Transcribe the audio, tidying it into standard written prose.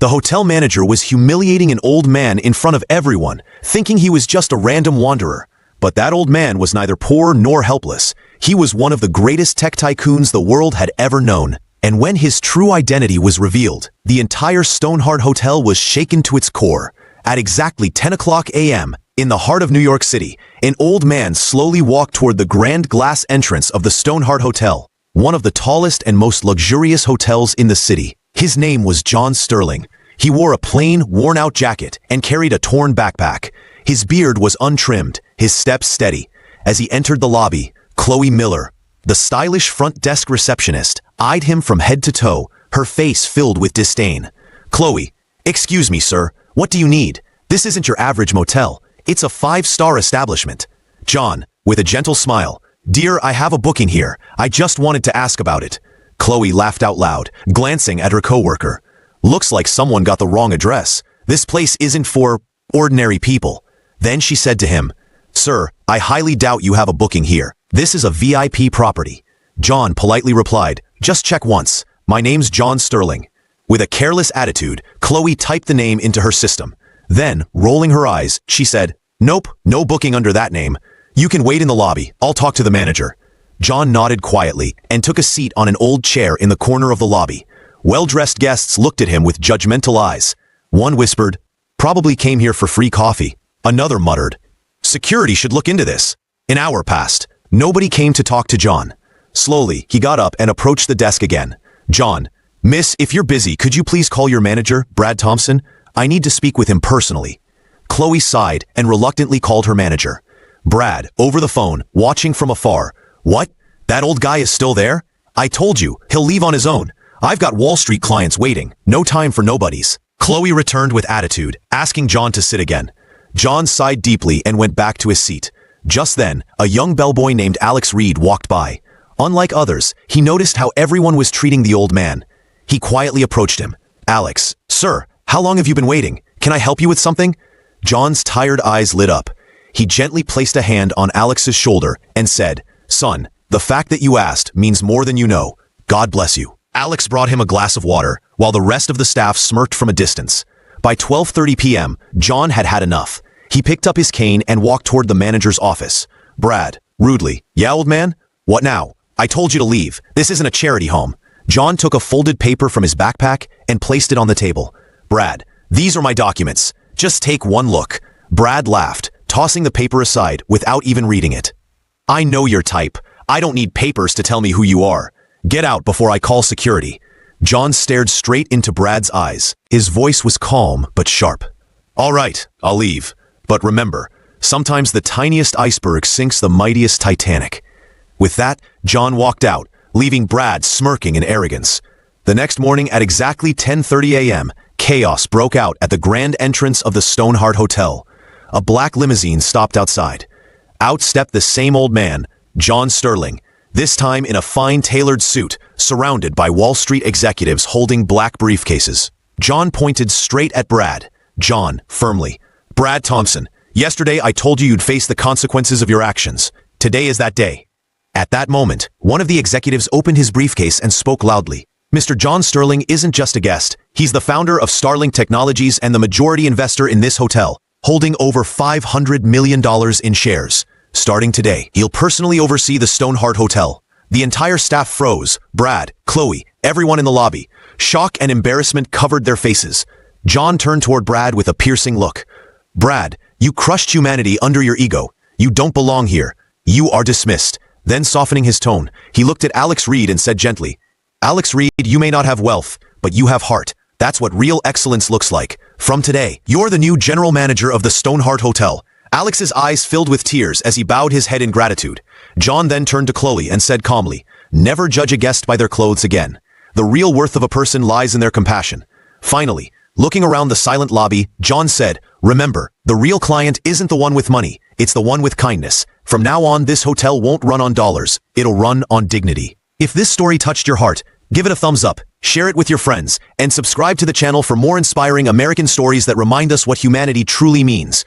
The hotel manager was humiliating an old man in front of everyone, thinking he was just a random wanderer. But that old man was neither poor nor helpless. He was one of the greatest tech tycoons the world had ever known. And when his true identity was revealed, the entire Stoneheart Hotel was shaken to its core. At exactly 10 o'clock a.m., in the heart of New York City, an old man slowly walked toward the grand glass entrance of the Stoneheart Hotel, one of the tallest and most luxurious hotels in the city. His name was John Sterling. He wore a plain, worn-out jacket and carried a torn backpack. His beard was untrimmed, his steps steady. As he entered the lobby, Chloe Miller, the stylish front desk receptionist, eyed him from head to toe, her face filled with disdain. "Chloe, excuse me, sir. What do you need? This isn't your average motel. It's a 5-star establishment." John, with a gentle smile, "Dear, I have a booking here. I just wanted to ask about it." Chloe laughed out loud, glancing at her coworker. "Looks like someone got the wrong address. This place isn't for ordinary people." Then she said to him, "Sir, I highly doubt you have a booking here. This is a VIP property." John politely replied, "Just check once. My name's John Sterling." With a careless attitude, Chloe typed the name into her system. Then, rolling her eyes, she said, "Nope, no booking under that name. You can wait in the lobby. I'll talk to the manager." John nodded quietly and took a seat on an old chair in the corner of the lobby. Well-dressed guests looked at him with judgmental eyes. One whispered, "Probably came here for free coffee." Another muttered, "Security should look into this." An hour passed. Nobody came to talk to John. Slowly, he got up and approached the desk again. "John, miss, if you're busy, could you please call your manager, Brad Thompson? I need to speak with him personally." Chloe sighed and reluctantly called her manager. Brad, over the phone, watching from afar. "What? That old guy is still there? I told you, he'll leave on his own. I've got Wall Street clients waiting. No time for nobodies." Chloe returned with attitude, asking John to sit again. John sighed deeply and went back to his seat. Just then, a young bellboy named Alex Reed walked by. Unlike others, he noticed how everyone was treating the old man. He quietly approached him. "Alex, sir, how long have you been waiting? Can I help you with something?" John's tired eyes lit up. He gently placed a hand on Alex's shoulder and said, "Son, the fact that you asked means more than you know. God bless you." Alex brought him a glass of water, while the rest of the staff smirked from a distance. By 12:30 p.m., John had had enough. He picked up his cane and walked toward the manager's office. Brad, rudely, "Yeah, old man? What now? I told you to leave. This isn't a charity home." John took a folded paper from his backpack and placed it on the table. "Brad, these are my documents. Just take one look." Brad laughed, tossing the paper aside without even reading it. "I know your type. I don't need papers to tell me who you are. Get out before I call security." John stared straight into Brad's eyes. His voice was calm but sharp. "All right, I'll leave. But remember, sometimes the tiniest iceberg sinks the mightiest Titanic." With that, John walked out, leaving Brad smirking in arrogance. The next morning at exactly 10:30 a.m., chaos broke out at the grand entrance of the Stoneheart Hotel. A black limousine stopped outside. Out stepped the same old man, John Sterling, this time in a fine tailored suit, surrounded by Wall Street executives holding black briefcases. John pointed straight at Brad. John, firmly, "Brad Thompson, yesterday I told you you'd face the consequences of your actions. Today is that day." At that moment, one of the executives opened his briefcase and spoke loudly. "Mr. John Sterling isn't just a guest. He's the founder of Starlink Technologies and the majority investor in this hotel, holding over $500 million in shares. Starting today, he'll personally oversee the Stoneheart Hotel." The entire staff froze. Brad, Chloe, everyone in the lobby. Shock and embarrassment covered their faces. John turned toward Brad with a piercing look. "Brad, you crushed humanity under your ego. You don't belong here. You are dismissed." Then, softening his tone, he looked at Alex Reed and said gently, "Alex Reed, you may not have wealth, but you have heart. That's what real excellence looks like. From today, you're the new general manager of the Stoneheart Hotel." Alex's eyes filled with tears as he bowed his head in gratitude. John then turned to Chloe and said calmly, "Never judge a guest by their clothes again. The real worth of a person lies in their compassion." Finally, looking around the silent lobby, John said, "Remember, the real client isn't the one with money, it's the one with kindness. From now on, this hotel won't run on dollars, it'll run on dignity." If this story touched your heart, give it a thumbs up, share it with your friends, and subscribe to the channel for more inspiring American stories that remind us what humanity truly means.